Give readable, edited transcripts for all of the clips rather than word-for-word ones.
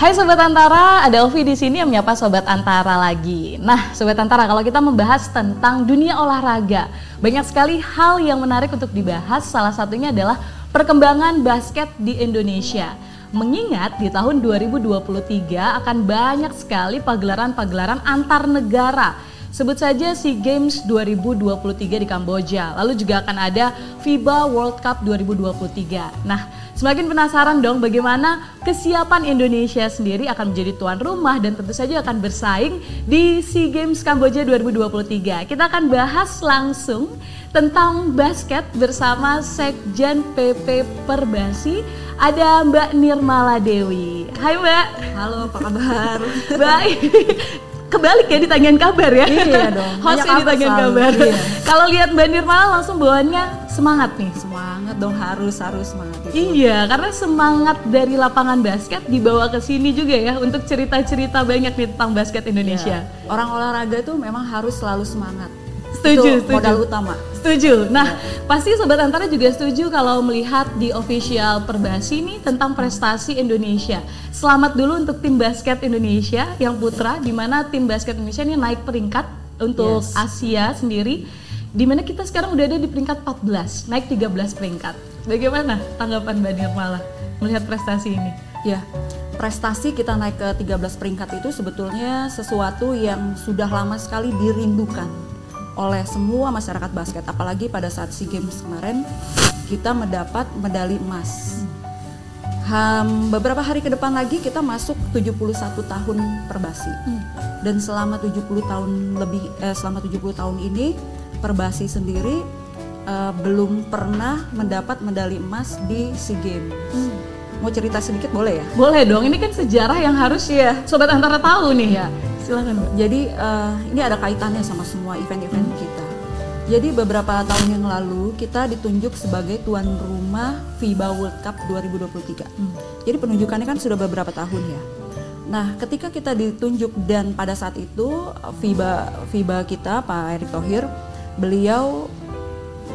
Hai Sobat Antara, ada Ovi di sini yang menyapa Sobat Antara lagi. Nah, Sobat Antara, kalau kita membahas tentang dunia olahraga, banyak sekali hal yang menarik untuk dibahas. Salah satunya adalah perkembangan basket di Indonesia. Mengingat di tahun 2023 akan banyak sekali pagelaran-pagelaran antar negara. Sebut saja SEA Games 2023 di Kamboja, lalu juga akan ada FIBA World Cup 2023. Nah, semakin penasaran dong bagaimana kesiapan Indonesia sendiri akan menjadi tuan rumah dan tentu saja akan bersaing di SEA Games Kamboja 2023. Kita akan bahas langsung tentang basket bersama Sekjen PP Perbasi, ada Mbak Nirmala Dewi. Hai Mbak. Halo, apa kabar? Baik. Kebalik ya, ditanyain kabar ya. Iya dong. Hostnya ditanyain kabar. Iya. Kalau lihat Mbak Nirmala langsung bawaannya semangat nih. Semangat dong, harus semangat itu. Iya, karena semangat dari lapangan basket dibawa ke sini juga ya untuk cerita-cerita banyak nih tentang basket Indonesia. Iya. Orang olahraga itu memang harus selalu semangat. Setuju, itu modal utama. Setuju. Nah, pasti Sobat Antara juga setuju kalau melihat di official Perbasi nih tentang prestasi Indonesia. Selamat dulu untuk tim basket Indonesia yang putra, di mana tim basket Indonesia ini naik peringkat untuk Asia sendiri, di mana kita sekarang udah ada di peringkat 14, naik 13 peringkat. Bagaimana tanggapan Mbak Nirmala melihat prestasi ini? Ya, prestasi kita naik ke 13 peringkat itu sebetulnya sesuatu yang sudah lama sekali dirindukan oleh semua masyarakat basket, apalagi pada saat SEA Games kemarin kita mendapat medali emas. Beberapa hari ke depan lagi kita masuk 71 tahun Perbasi. Dan selama 70 tahun ini Perbasi sendiri belum pernah mendapat medali emas di SEA Games. Mau cerita sedikit boleh ya? Boleh dong, ini kan sejarah yang harus Sobat Antara tahu nih ya. Silakan. Jadi ini ada kaitannya sama semua event-event kita. Jadi beberapa tahun yang lalu kita ditunjuk sebagai tuan rumah FIBA World Cup 2023. Jadi penunjukannya kan sudah beberapa tahun ya. Nah, ketika kita ditunjuk dan pada saat itu FIBA kita Pak Erick Thohir, beliau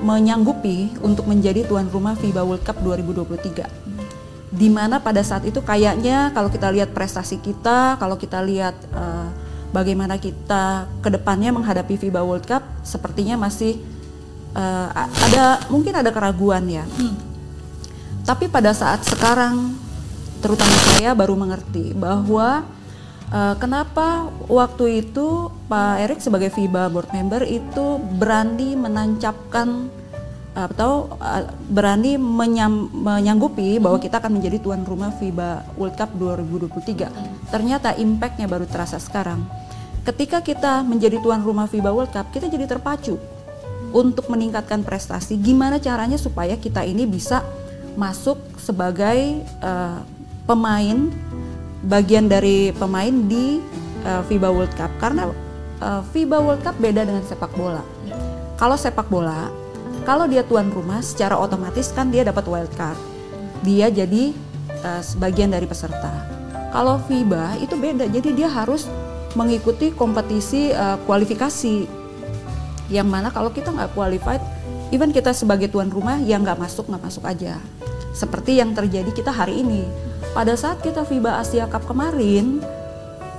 menyanggupi untuk menjadi tuan rumah FIBA World Cup 2023. Di mana pada saat itu kayaknya kalau kita lihat prestasi kita, kalau kita lihat bagaimana kita ke depannya menghadapi FIBA World Cup, sepertinya masih mungkin ada keraguan ya. Tapi pada saat sekarang, terutama saya baru mengerti bahwa kenapa waktu itu Pak Erick sebagai FIBA Board Member itu berani menancapkan atau berani menyanggupi bahwa kita akan menjadi tuan rumah FIBA World Cup 2023. Ternyata impactnya baru terasa sekarang. Ketika kita menjadi tuan rumah FIBA World Cup, kita jadi terpacu untuk meningkatkan prestasi. Gimana caranya supaya kita ini bisa masuk sebagai pemain, bagian dari pemain di FIBA World Cup. Karena FIBA World Cup beda dengan sepak bola. Kalau sepak bola, kalau dia tuan rumah, secara otomatis kan dia dapat wild card. Dia jadi sebagian dari peserta. Kalau FIBA itu beda, jadi dia harus mengikuti kompetisi kualifikasi. Yang mana kalau kita nggak qualified, even kita sebagai tuan rumah yang nggak masuk aja. Seperti yang terjadi kita hari ini. Pada saat kita FIBA Asia Cup kemarin,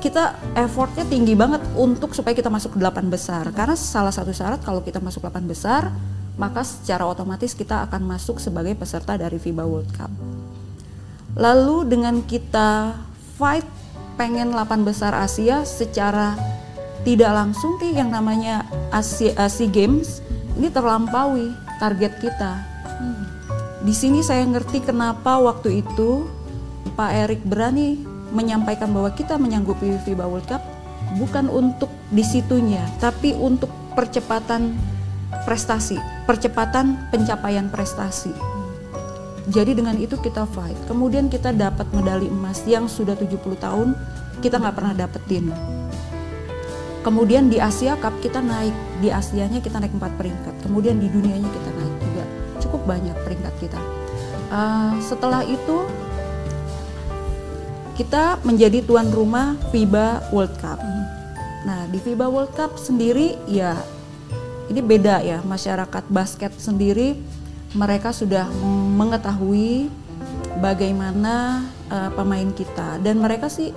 kita effortnya tinggi banget untuk supaya kita masuk ke 8 besar. Karena salah satu syarat kalau kita masuk 8 besar, maka secara otomatis kita akan masuk sebagai peserta dari FIBA World Cup. Lalu dengan kita fight pengen 8 besar Asia secara tidak langsung nih yang namanya SEA Games ini terlampaui target kita. Di sini saya ngerti kenapa waktu itu Pak Erick berani menyampaikan bahwa kita menyanggupi FIBA World Cup bukan untuk disitunya, tapi untuk percepatan prestasi, percepatan pencapaian prestasi. Jadi dengan itu kita fight. Kemudian kita dapat medali emas yang sudah 70 tahun kita nggak pernah dapetin. Kemudian di Asia Cup kita naik, di Asianya kita naik 4 peringkat. Kemudian di dunianya kita naik juga cukup banyak peringkat kita. Setelah itu kita menjadi tuan rumah FIBA World Cup. Nah di FIBA World Cup sendiri ya ini beda ya, masyarakat basket sendiri mereka sudah mengetahui bagaimana pemain kita, dan mereka sih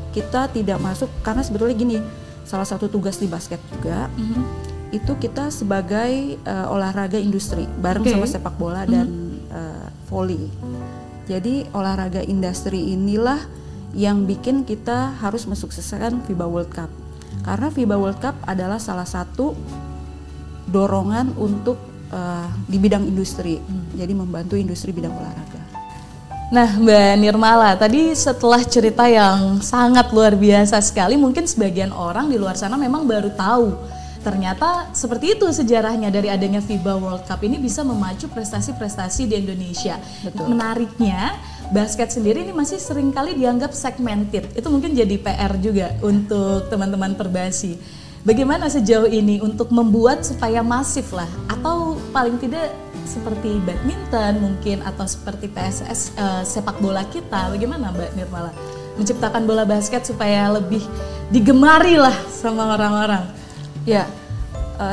kita tidak masuk karena sebetulnya gini, salah satu tugas di basket juga itu kita sebagai olahraga industri bareng sama sepak bola dan volley. Jadi olahraga industri inilah yang bikin kita harus mensukseskan FIBA World Cup, karena FIBA World Cup adalah salah satu dorongan untuk di bidang industri, jadi membantu industri bidang olahraga. Nah, Mbak Nirmala, tadi setelah cerita yang sangat luar biasa sekali, mungkin sebagian orang di luar sana memang baru tahu ternyata seperti itu sejarahnya dari adanya FIBA World Cup ini bisa memacu prestasi-prestasi di Indonesia. Betul. Menariknya, basket sendiri ini masih seringkali dianggap segmented. Itu mungkin jadi PR juga untuk teman-teman Perbasi. Bagaimana sejauh ini untuk membuat supaya masif lah, atau paling tidak seperti badminton mungkin, atau seperti PSS sepak bola kita, bagaimana Mbak Nirmala menciptakan bola basket supaya lebih digemari lah sama orang-orang? Ya,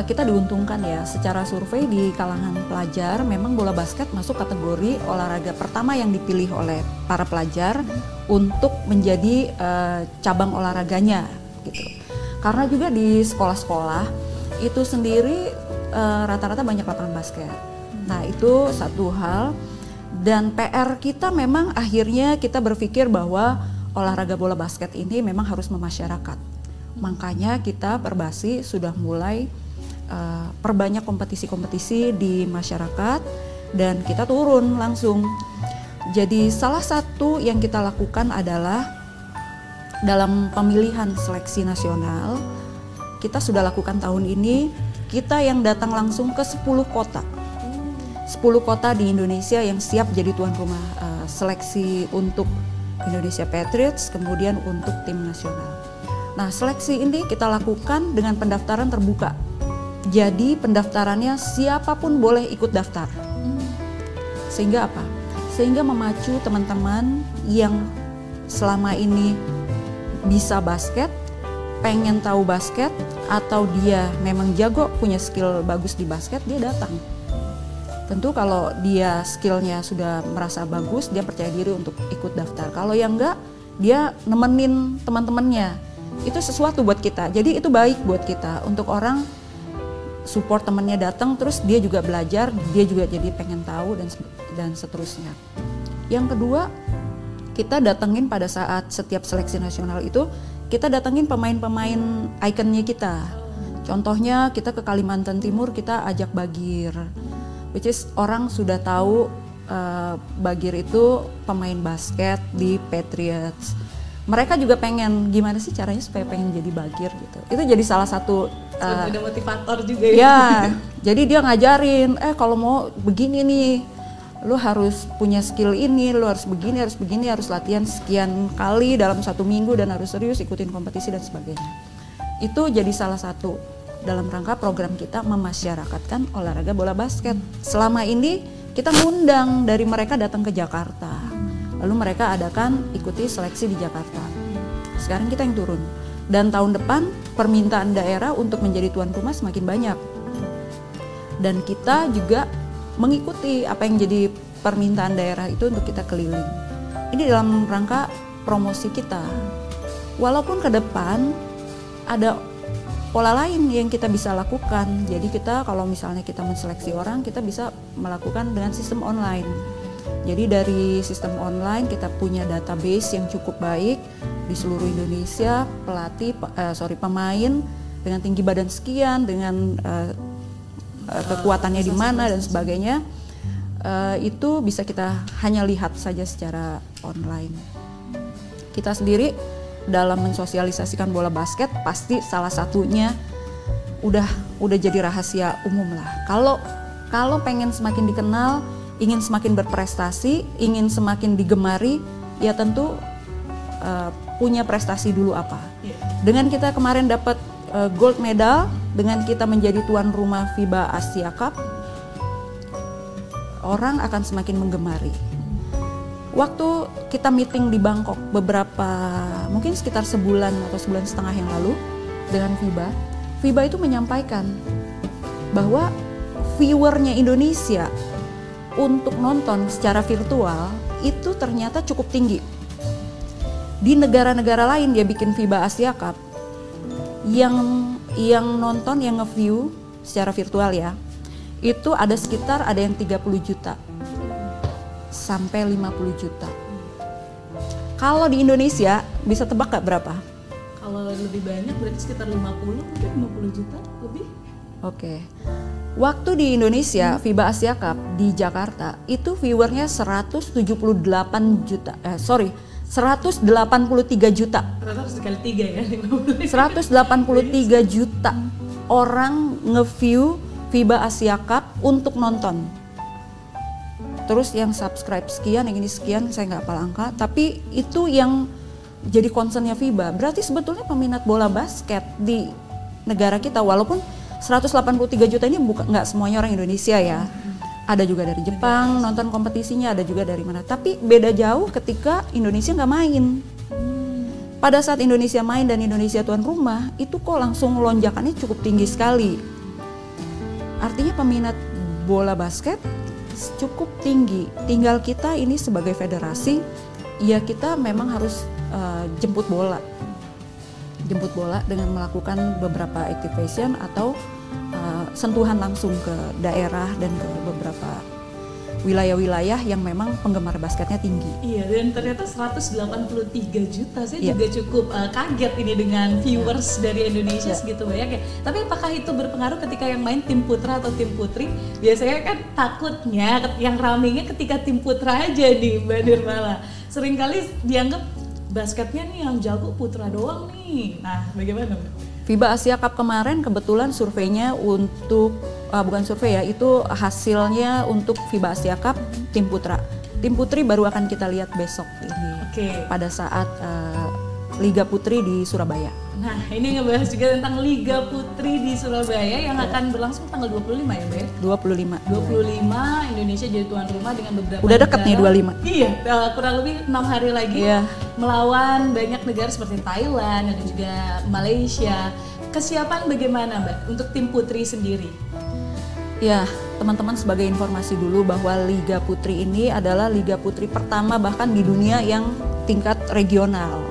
kita diuntungkan ya, secara survei di kalangan pelajar memang bola basket masuk kategori olahraga pertama yang dipilih oleh para pelajar untuk menjadi cabang olahraganya gitu. Karena juga di sekolah-sekolah itu sendiri rata-rata banyak lapangan basket. Nah, itu satu hal, dan PR kita memang akhirnya kita berpikir bahwa olahraga bola basket ini memang harus memasyarakat. Makanya kita Perbasi sudah mulai perbanyak kompetisi-kompetisi di masyarakat dan kita turun langsung. Jadi salah satu yang kita lakukan adalah dalam pemilihan seleksi nasional, kita sudah lakukan tahun ini, kita yang datang langsung ke 10 kota. 10 kota di Indonesia yang siap jadi tuan rumah seleksi untuk Indonesia Patriots, kemudian untuk tim nasional. Nah, seleksi ini kita lakukan dengan pendaftaran terbuka. Jadi pendaftarannya siapapun boleh ikut daftar. Sehingga apa? Sehingga memacu teman-teman yang selama ini bisa basket, pengen tahu basket, atau dia memang jago, punya skill bagus di basket, dia datang. Tentu kalau dia skillnya sudah merasa bagus, dia percaya diri untuk ikut daftar. Kalau yang enggak, dia nemenin teman-temannya. Itu sesuatu buat kita, jadi itu baik buat kita untuk orang support temannya datang, terus dia juga belajar, dia juga jadi pengen tahu dan seterusnya. Yang kedua, kita datengin pada saat setiap seleksi nasional itu, kita datengin pemain-pemain ikonnya kita. Contohnya kita ke Kalimantan Timur, kita ajak Bagir, which is orang sudah tahu Bagir itu pemain basket di Patriots. Mereka juga pengen gimana sih caranya supaya pengen jadi Bagir gitu. Itu jadi salah satu udah motivator juga ya. Ya, jadi dia ngajarin, kalau mau begini nih, lu harus punya skill ini, lu harus begini, harus latihan sekian kali dalam 1 minggu dan harus serius ikutin kompetisi dan sebagainya. Itu jadi salah satu dalam rangka program kita memasyarakatkan olahraga bola basket. Selama ini kita ngundang dari mereka datang ke Jakarta, lalu mereka adakan ikuti seleksi di Jakarta. Sekarang kita yang turun, dan tahun depan permintaan daerah untuk menjadi tuan rumah semakin banyak, dan kita juga mengikuti apa yang jadi permintaan daerah itu untuk kita keliling. Ini dalam rangka promosi kita. Walaupun ke depan ada pola lain yang kita bisa lakukan. Jadi kita kalau misalnya kita menseleksi orang, kita bisa melakukan dengan sistem online. Jadi dari sistem online kita punya database yang cukup baik di seluruh Indonesia, pemain dengan tinggi badan sekian, dengan kekuatannya di mana dan sebagainya, itu bisa kita hanya lihat saja secara online. Kita sendiri dalam mensosialisasikan bola basket pasti salah satunya udah jadi rahasia umum lah. Kalau pengen semakin dikenal, ingin semakin berprestasi, ingin semakin digemari, ya tentu punya prestasi dulu apa. Dengan kita kemarin dapat gold medal, dengan kita menjadi tuan rumah FIBA Asia Cup, orang akan semakin menggemari. Waktu kita meeting di Bangkok mungkin sekitar sebulan atau sebulan setengah yang lalu dengan FIBA itu menyampaikan bahwa viewernya Indonesia untuk nonton secara virtual itu ternyata cukup tinggi. Di negara-negara lain dia bikin FIBA Asia Cup, yang nonton, yang nge-view secara virtual ya, itu ada sekitar ada yang 30 juta sampai 50 juta. Kalau di Indonesia bisa tebak gak berapa? Kalau lebih banyak berarti sekitar 50, mungkin 50 juta lebih. Oke. Waktu di Indonesia FIBA Asia Cup di Jakarta itu viewernya 183 juta. Harus dikali 3 ya, 50. 183 juta orang nge-view FIBA Asia Cup untuk nonton. Terus yang subscribe sekian, yang ini sekian, saya nggak hafal angka, tapi itu yang jadi concernnya FIBA. Berarti sebetulnya peminat bola basket di negara kita, walaupun 183 juta ini nggak semuanya orang Indonesia ya. Ada juga dari Jepang nonton kompetisinya, ada juga dari mana. Tapi beda jauh ketika Indonesia nggak main. Pada saat Indonesia main dan Indonesia tuan rumah, itu kok langsung lonjakannya cukup tinggi sekali. Artinya peminat bola basket cukup tinggi. Tinggal kita ini sebagai federasi, ya kita memang harus jemput bola dengan melakukan beberapa activation atau sentuhan langsung ke daerah dan ke beberapa wilayah-wilayah yang memang penggemar basketnya tinggi. Iya, dan ternyata 183 juta, saya juga cukup kaget ini dengan viewers dari Indonesia segitu banyak ya. Tapi apakah itu berpengaruh ketika yang main tim putra atau tim putri? Biasanya kan takutnya yang ramenya ketika tim putra aja nih Mbak Nirmala. Seringkali dianggap basketnya nih yang jago putra doang nih. Nah, bagaimana Mbak? FIBA Asia Cup kemarin kebetulan surveinya untuk bukan survei ya, itu hasilnya untuk FIBA Asia Cup tim putra. Tim putri baru akan kita lihat besok ini. Pada saat Liga Putri di Surabaya. Nah, ini ngebahas juga tentang Liga Putri di Surabaya yang akan berlangsung tanggal 25 ya, Mbak? 25 Indonesia jadi tuan rumah dengan beberapa udah dekat nih 25. Iya, kurang lebih 6 hari lagi melawan banyak negara seperti Thailand, ada juga Malaysia. Kesiapan bagaimana, Mbak, untuk tim putri sendiri? Ya, teman-teman sebagai informasi dulu bahwa Liga Putri ini adalah Liga Putri pertama bahkan di dunia yang tingkat regional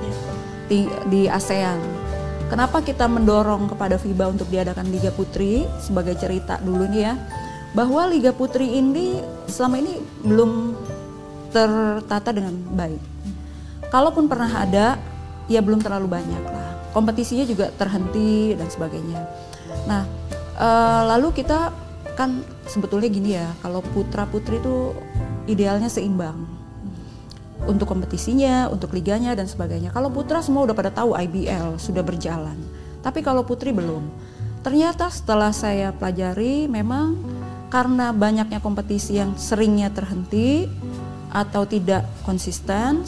di ASEAN. Kenapa kita mendorong kepada FIBA untuk diadakan Liga Putri? Sebagai cerita dulu nih ya, bahwa Liga Putri ini selama ini belum tertata dengan baik. Kalaupun pernah ada, ya belum terlalu banyak lah. Kompetisinya juga terhenti dan sebagainya. Nah, lalu kita kan sebetulnya gini ya, kalau putra-putri itu idealnya seimbang. Untuk kompetisinya, untuk liganya dan sebagainya. Kalau putra semua udah pada tahu IBL sudah berjalan. Tapi kalau putri belum. Ternyata setelah saya pelajari memang karena banyaknya kompetisi yang seringnya terhenti atau tidak konsisten,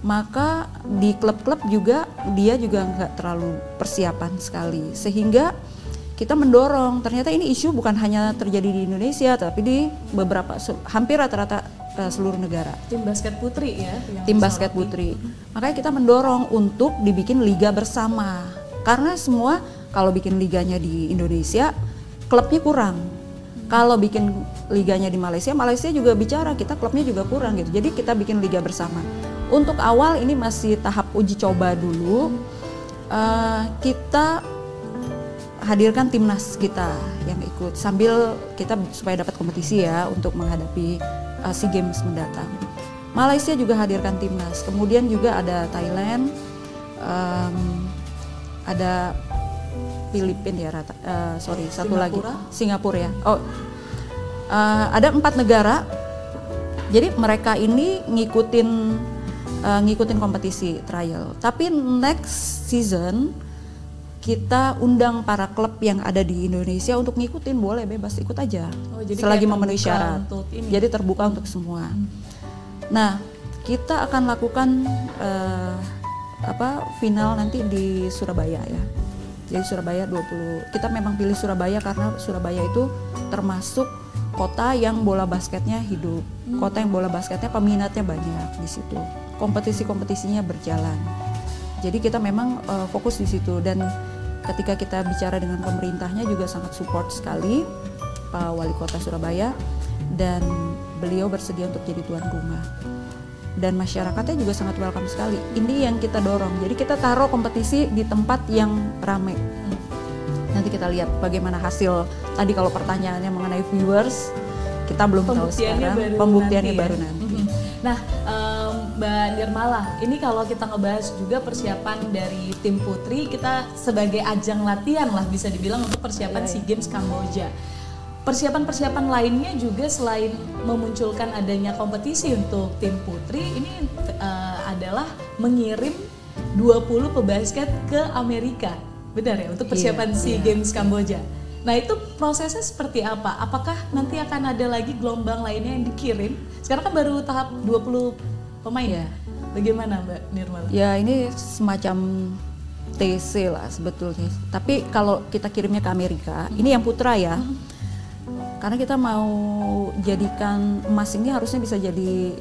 maka di klub-klub juga dia juga nggak terlalu persiapan sekali. Sehingga kita mendorong, ternyata ini isu bukan hanya terjadi di Indonesia tapi di beberapa, hampir rata-rata seluruh negara. Tim basket putri ya? Tim basket putri. Makanya kita mendorong untuk dibikin liga bersama. Karena semua kalau bikin liganya di Indonesia, klubnya kurang. Kalau bikin liganya di Malaysia, Malaysia juga bicara kita klubnya juga kurang gitu. Jadi kita bikin liga bersama. Untuk awal ini masih tahap uji coba dulu. Kita hadirkan timnas kita yang ikut sambil kita supaya dapat kompetisi ya untuk menghadapi SEA Games mendatang. Malaysia juga hadirkan timnas. Kemudian juga ada Thailand, ada Filipina ya, satu lagi Singapura ya. Ada 4 negara. Jadi mereka ini ngikutin kompetisi trial. Tapi next season kita undang para klub yang ada di Indonesia untuk ngikutin, boleh bebas ikut aja selagi memenuhi syarat. Jadi terbuka untuk semua. Nah, kita akan lakukan final nanti di Surabaya ya. Jadi Surabaya 20. Kita memang pilih Surabaya karena Surabaya itu termasuk kota yang bola basketnya hidup. Kota yang bola basketnya peminatnya banyak di situ. Kompetisi-kompetisinya berjalan. Jadi kita memang fokus di situ, dan ketika kita bicara dengan pemerintahnya juga sangat support sekali Pak Wali Kota Surabaya, dan beliau bersedia untuk jadi tuan rumah. dan masyarakatnya juga sangat welcome sekali. Ini yang kita dorong. Jadi kita taruh kompetisi di tempat yang ramai. Nanti kita lihat bagaimana hasil. Tadi kalau pertanyaannya mengenai viewers, kita belum tahu sekarang. Pembuktiannya baru nanti. Nah, Mbak Nirmala, ini kalau kita ngebahas juga persiapan dari tim putri, kita sebagai ajang latihan lah bisa dibilang untuk persiapan SEA Games Kamboja. Persiapan-persiapan lainnya juga selain memunculkan adanya kompetisi untuk tim putri, ini adalah mengirim 20 pebasket ke Amerika. Benar ya, untuk persiapan SEA Games Kamboja. Nah, itu prosesnya seperti apa? Apakah nanti akan ada lagi gelombang lainnya yang dikirim? Sekarang kan baru tahap 20 pemain. Bagaimana Mbak Nirmala? Ya, ini semacam TC lah sebetulnya. Tapi kalau kita kirimnya ke Amerika, ini yang putra ya. Karena kita mau jadikan emas ini harusnya bisa jadi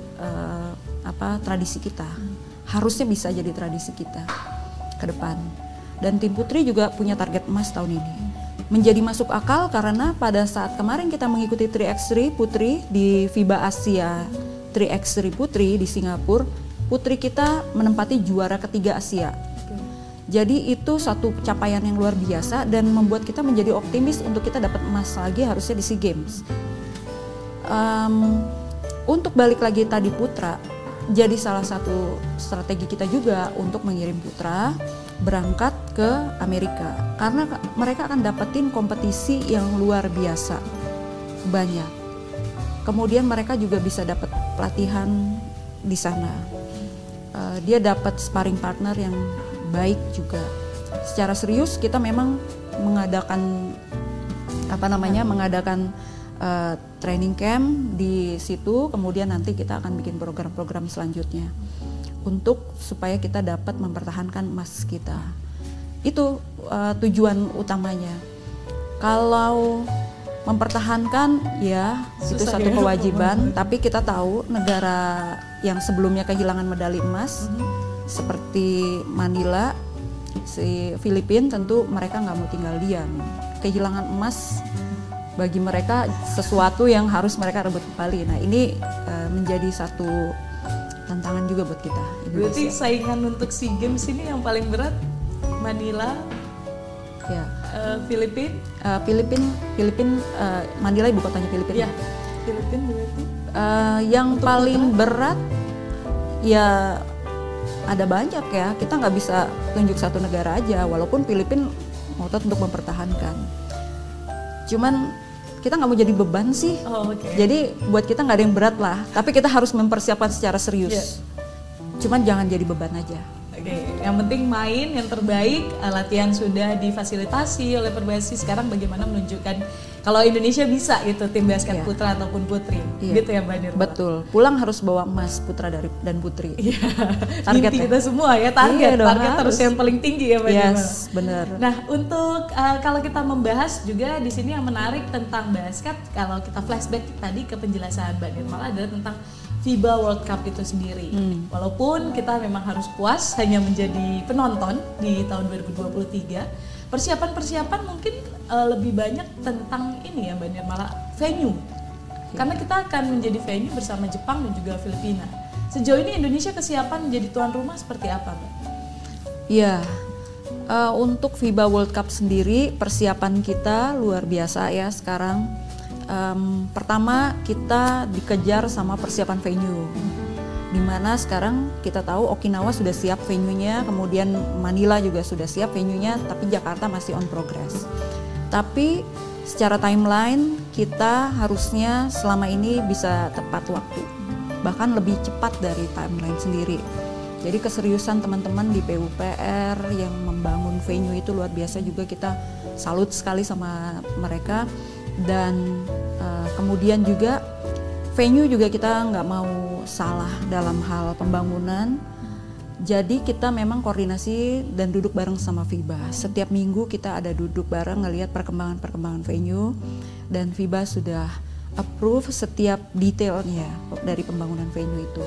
tradisi kita. Harusnya bisa jadi tradisi kita ke depan. Dan tim putri juga punya target emas tahun ini. Menjadi masuk akal karena pada saat kemarin kita mengikuti 3x3 putri di FIBA Asia 3x3 putri di Singapura, putri kita menempati juara ketiga Asia. Jadi itu satu capaian yang luar biasa dan membuat kita menjadi optimis untuk kita dapat emas lagi harusnya di SEA Games. Untuk balik lagi tadi putra, jadi salah satu strategi kita juga untuk mengirim putra berangkat ke Amerika karena mereka akan dapetin kompetisi yang luar biasa banyak. Kemudian mereka juga bisa dapat pelatihan di sana. Dia dapat sparring partner yang baik juga. Secara serius kita memang mengadakan training camp di situ, kemudian nanti kita akan bikin program-program selanjutnya untuk supaya kita dapat mempertahankan emas kita. Itu tujuan utamanya. Kalau mempertahankan ya itu satu kewajiban, tapi kita tahu negara yang sebelumnya kehilangan medali emas seperti Manila, si Filipina, tentu mereka nggak mau tinggal diam. Kehilangan emas bagi mereka sesuatu yang harus mereka rebut kembali. Nah, ini menjadi satu tantangan juga buat kita Indonesia. Berarti saingan untuk SEA Games ini yang paling berat Manila, ya, Filipina, Manila ibu kotanya Filipina. Ya, Filipina berarti. Yang untuk paling berat ya ada banyak ya, kita nggak bisa tunjuk satu negara aja, walaupun Filipina ngotot untuk mempertahankan. Cuman kita nggak mau jadi beban sih, jadi buat kita nggak ada yang berat lah, tapi kita harus mempersiapkan secara serius. Cuman jangan jadi beban aja. Yang penting main yang terbaik, latihan sudah difasilitasi oleh Perbasi, sekarang bagaimana menunjukkan kalau Indonesia bisa gitu tim basket putra ataupun putri, gitu ya Mbak Nirmala. Betul, pulang harus bawa emas putra dan putri. Target kita semua ya, target harus yang paling tinggi ya Mbak Nirmala. Yes, benar. Nah, untuk kalau kita membahas juga di sini yang menarik tentang basket, kalau kita flashback tadi ke penjelasan Mbak Nirmala adalah tentang FIBA World Cup itu sendiri. Walaupun kita memang harus puas hanya menjadi penonton di tahun 2023, persiapan-persiapan mungkin lebih banyak tentang ini ya Mbak Nirmala, venue. Karena kita akan menjadi venue bersama Jepang dan juga Filipina. Sejauh ini Indonesia kesiapan menjadi tuan rumah seperti apa Mbak? Ya, untuk FIBA World Cup sendiri persiapan kita luar biasa ya sekarang. Pertama kita dikejar sama persiapan venue, dimana sekarang kita tahu Okinawa sudah siap venue-nya, kemudian Manila juga sudah siap venue-nya, tapi Jakarta masih on progress. Tapi secara timeline kita harusnya selama ini bisa tepat waktu, bahkan lebih cepat dari timeline sendiri. Jadi keseriusan teman-teman di PUPR yang membangun venue itu luar biasa juga, kita salut sekali sama mereka. Dan kemudian juga venue juga kita nggak mau salah dalam hal pembangunan, jadi kita memang koordinasi dan duduk bareng sama FIBA. Setiap minggu kita ada duduk bareng ngelihat perkembangan venue, dan FIBA sudah approve setiap detailnya dari pembangunan venue itu,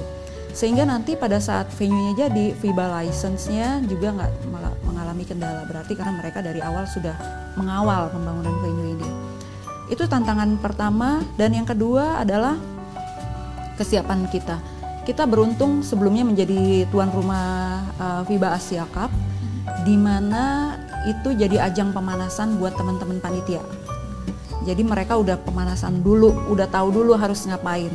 sehingga nanti pada saat venue-nya jadi, FIBA license-nya juga nggak mengalami kendala, berarti karena mereka dari awal sudah mengawal pembangunan venue ini. Itu tantangan pertama. Dan yang kedua adalah kesiapan kita. kita beruntung sebelumnya menjadi tuan rumah FIBA Asia Cup, di mana itu jadi ajang pemanasan buat teman-teman panitia. Jadi mereka udah pemanasan dulu, udah tahu dulu harus ngapain.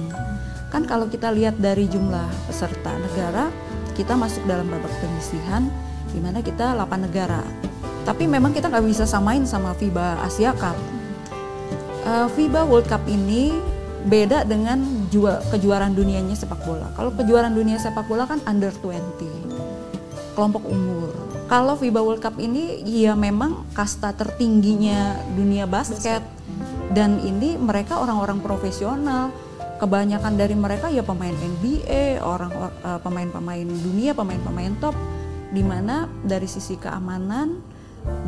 Kan kalau kita lihat dari jumlah peserta negara, kita masuk dalam babak penyisihan, di mana kita 8 negara. Tapi memang kita nggak bisa samain sama FIBA Asia Cup. FIBA World Cup ini beda dengan kejuaraan dunianya sepak bola. Kalau kejuaraan dunia sepak bola kan under 20, kelompok umur. Kalau FIBA World Cup ini ya memang kasta tertingginya dunia basket. Dan ini mereka orang-orang profesional. Kebanyakan dari mereka ya pemain NBA, pemain-pemain dunia, pemain-pemain top, di mana dari sisi keamanan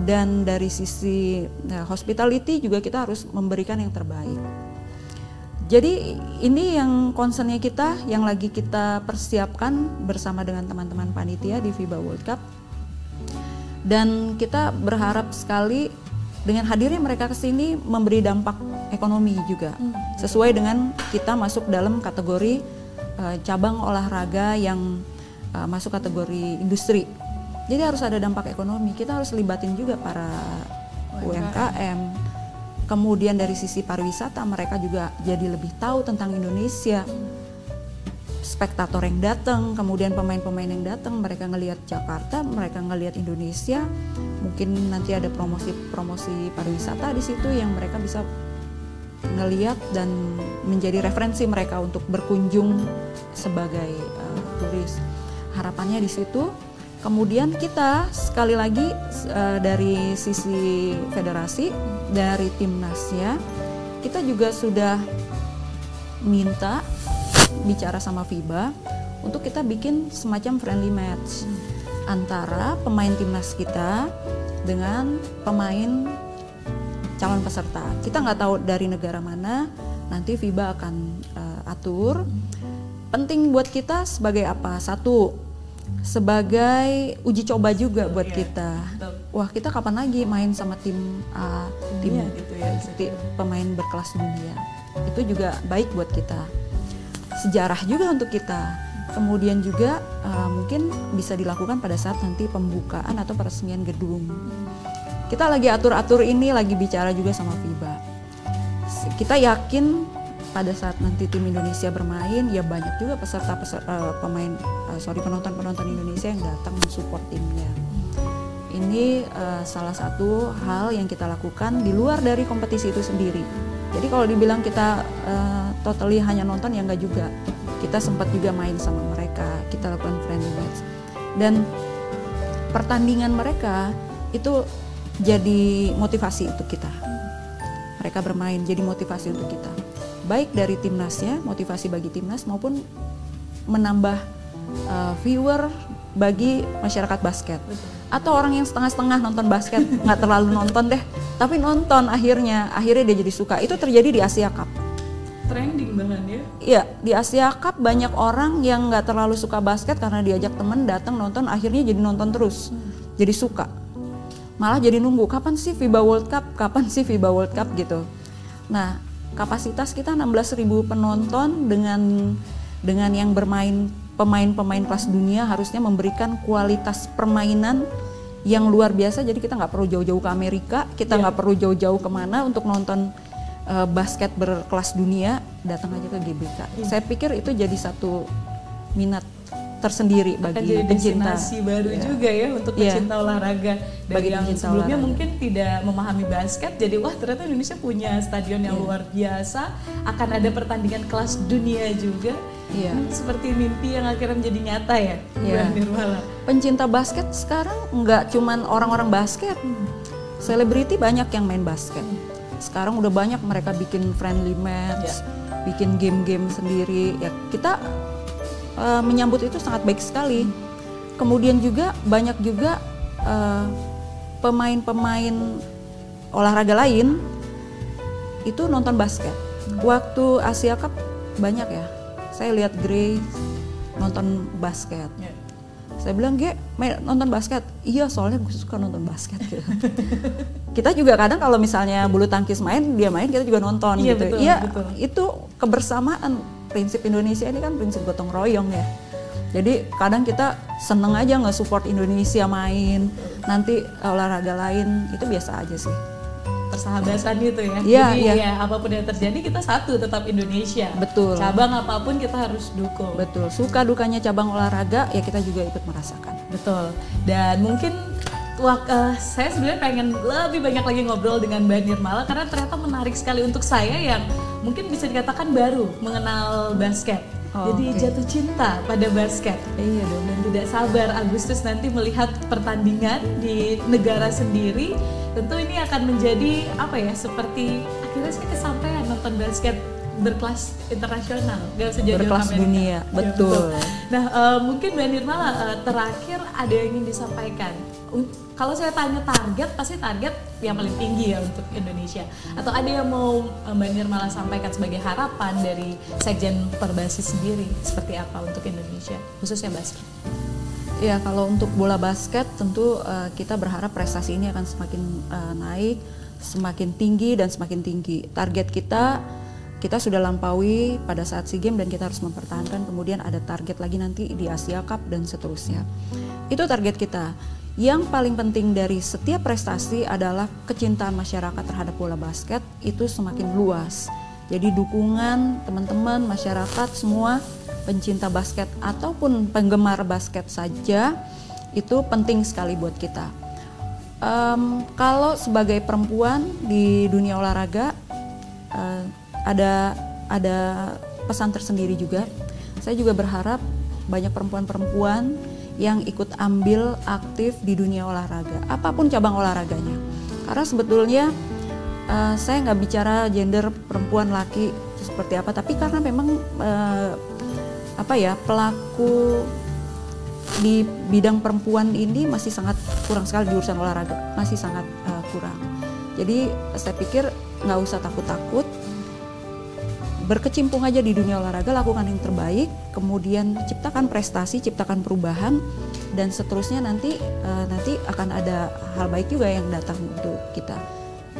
dan dari sisi hospitality juga kita harus memberikan yang terbaik. Jadi ini yang concernnya kita, yang lagi kita persiapkan bersama dengan teman-teman panitia di FIBA World Cup. Dan kita berharap sekali dengan hadirnya mereka ke sini memberi dampak ekonomi juga. Sesuai dengan kita masuk dalam kategori cabang olahraga yang masuk kategori industri. Jadi harus ada dampak ekonomi, kita harus libatin juga para UMKM. Kemudian dari sisi pariwisata mereka juga jadi lebih tahu tentang Indonesia. Spektator yang datang, kemudian pemain-pemain yang datang, mereka ngelihat Jakarta, mereka ngelihat Indonesia. Mungkin nanti ada promosi pariwisata di situ yang mereka bisa ngelihat dan menjadi referensi mereka untuk berkunjung sebagai turis. Harapannya di situ. Kemudian kita sekali lagi dari sisi federasi, dari timnasnya, kita juga sudah minta bicara sama FIBA untuk kita bikin semacam friendly match antara pemain timnas kita dengan pemain calon peserta. Kita nggak tahu dari negara mana, nanti FIBA akan atur. Penting buat kita sebagai apa? Satu, sebagai uji coba juga buat kita. Wah, kita kapan lagi main sama tim gitu ya, pemain berkelas dunia. Itu juga baik buat kita. Sejarah juga untuk kita. Kemudian juga mungkin bisa dilakukan pada saat nanti pembukaan atau peresmian gedung. Kita lagi atur-atur ini, lagi bicara juga sama FIBA. Kita yakin pada saat nanti tim Indonesia bermain, ya banyak juga penonton-penonton Indonesia yang datang mensupport timnya. Ini salah satu hal yang kita lakukan di luar dari kompetisi itu sendiri. Jadi kalau dibilang kita totally hanya nonton, ya enggak juga. Kita sempat juga main sama mereka, kita lakukan friendly match. Dan pertandingan mereka itu jadi motivasi untuk kita. Mereka bermain jadi motivasi untuk kita. Baik dari timnasnya, motivasi bagi timnas, maupun menambah viewer bagi masyarakat basket. Atau orang yang setengah-setengah nonton basket, nggak terlalu nonton deh, tapi nonton akhirnya dia jadi suka. Itu terjadi di Asia Cup. Trending bahkan ya? Iya, di Asia Cup banyak orang yang nggak terlalu suka basket karena diajak temen datang nonton, akhirnya jadi nonton terus, jadi suka. Malah jadi nunggu, kapan sih FIBA World Cup, kapan sih FIBA World Cup gitu. Nah, kapasitas kita 16.000 penonton dengan yang bermain pemain-pemain kelas dunia harusnya memberikan kualitas permainan yang luar biasa. Jadi kita nggak perlu jauh-jauh ke Amerika, kita nggak perlu jauh-jauh kemana untuk nonton basket berkelas dunia, datang aja ke GBK. Saya pikir itu jadi satu minat tersendiri bagi pencinta. Destinasi baru juga ya untuk pecinta olahraga. Dari yang sebelumnya mungkin tidak memahami basket, jadi wah ternyata Indonesia punya stadion yang luar biasa, akan ada pertandingan kelas dunia juga. Seperti mimpi yang akhirnya menjadi nyata ya, Bu Nirmala. Pencinta basket sekarang nggak cuman orang-orang basket, selebriti banyak yang main basket. Sekarang udah banyak mereka bikin friendly match, bikin game-game sendiri. Ya kita menyambut itu sangat baik sekali. Kemudian juga banyak juga pemain-pemain olahraga lain itu nonton basket. Waktu Asia Cup banyak ya, saya lihat Grace nonton basket. Saya bilang, "Ge, nonton basket?" "Iya, soalnya gue suka nonton basket." Gitu. Kita juga kadang kalau misalnya bulu tangkis main, dia main, kita juga nonton gitu. Betul. Itu kebersamaan prinsip Indonesia ini kan prinsip gotong royong ya. Jadi kadang kita seneng aja nge-support Indonesia main, nanti olahraga lain itu biasa aja sih. Persahabatan itu ya. Iya, Jadi iya. ya apapun yang terjadi kita satu, tetap Indonesia. Betul. Cabang apapun kita harus dukung. Betul. Suka dukanya cabang olahraga ya kita juga ikut merasakan. Betul. Dan mungkin saya sebenarnya pengen lebih banyak lagi ngobrol dengan Mbak Nirmala karena ternyata menarik sekali untuk saya yang mungkin bisa dikatakan baru mengenal basket. Jadi jatuh cinta pada basket. Iya dong. Dan tidak sabar Agustus nanti melihat pertandingan di negara sendiri. Tentu ini akan menjadi apa ya, seperti akhirnya saya kesampaian nonton basket berkelas internasional, gak usah jauh-jauh Berkelas Amerika. dunia, betul. Nah mungkin Mbak Nirmala terakhir ada yang ingin disampaikan. Kalau saya tanya target, pasti target yang paling tinggi ya untuk Indonesia. Atau ada yang mau Mbak Nirmala sampaikan sebagai harapan dari Sekjen Perbasi sendiri, seperti apa untuk Indonesia, khususnya basket? Ya, kalau untuk bola basket tentu kita berharap prestasi ini akan semakin naik, semakin tinggi dan semakin tinggi. Target kita sudah lampaui pada saat SEA Games dan kita harus mempertahankan, kemudian ada target lagi nanti di Asia Cup dan seterusnya. Itu target kita. Yang paling penting dari setiap prestasi adalah kecintaan masyarakat terhadap bola basket itu semakin luas. Jadi dukungan teman-teman, masyarakat semua pencinta basket ataupun penggemar basket saja itu penting sekali buat kita. Kalau sebagai perempuan di dunia olahraga ada pesan tersendiri juga. Saya juga berharap banyak perempuan-perempuan yang ikut ambil aktif di dunia olahraga, apapun cabang olahraganya. Karena sebetulnya saya nggak bicara gender perempuan laki seperti apa, tapi karena memang pelaku di bidang perempuan ini masih sangat kurang sekali di urusan olahraga, masih sangat kurang. Jadi saya pikir nggak usah takut-takut, berkecimpung aja di dunia olahraga, lakukan yang terbaik, kemudian ciptakan prestasi, ciptakan perubahan, dan seterusnya nanti akan ada hal baik juga yang datang untuk kita.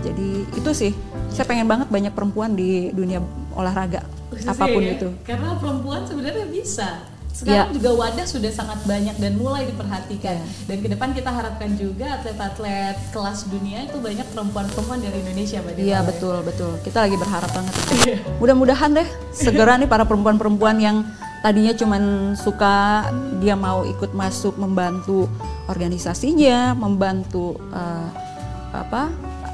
Jadi itu sih, saya pengen banget banyak perempuan di dunia olahraga, apapun ya, itu. Karena perempuan sebenarnya bisa. Sekarang juga wadah sudah sangat banyak dan mulai diperhatikan. Dan ke depan kita harapkan juga atlet-atlet kelas dunia itu banyak perempuan-perempuan dari Indonesia, Mbak Nirmala. Iya, betul. Kita lagi berharap banget. Mudah-mudahan deh segera nih para perempuan-perempuan yang tadinya cuman suka, dia mau ikut masuk membantu organisasinya, membantu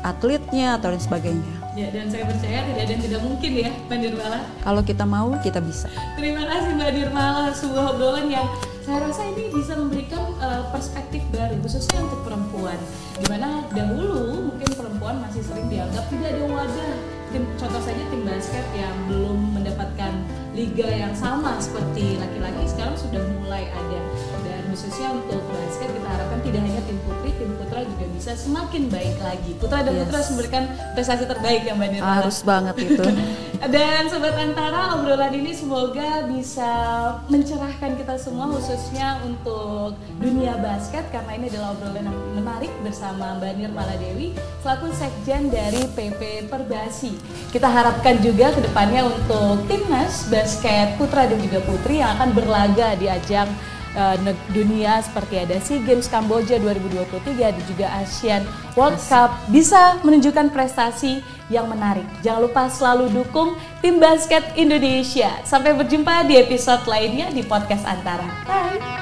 atletnya atau lain sebagainya. Ya, dan saya percaya tidak ada yang tidak mungkin ya, Mbak Nirmala. Kalau kita mau, kita bisa. Terima kasih Mbak Nirmala, sebuah obrolan yang saya rasa ini bisa memberikan perspektif baru, khususnya untuk perempuan. Dimana dahulu mungkin perempuan masih sering dianggap tidak ada wadah. Contoh saja tim basket yang belum mendapatkan liga yang sama seperti laki-laki, sekarang sudah mulai ada. Dan khususnya untuk basket kita harapkan tidak hanya tim putri, tim putra juga bisa semakin baik lagi. Putra dan putra harus memberikan prestasi terbaik ya Mbak Nirmala. Harus banget itu. Dan Sobat Antara, obrolan ini semoga bisa mencerahkan kita semua, khususnya untuk dunia basket, karena ini adalah obrolan yang menarik bersama Mbak Nirmala Dewi selaku Sekjen dari PP Perbasi. Kita harapkan juga ke depannya untuk timnas basket putra dan juga putri yang akan berlaga di ajang dunia seperti ada SEA Games Kamboja 2023 dan juga Asian World Cup bisa menunjukkan prestasi yang menarik. Jangan lupa selalu dukung tim basket Indonesia. Sampai berjumpa di episode lainnya di Podcast Antara. Bye!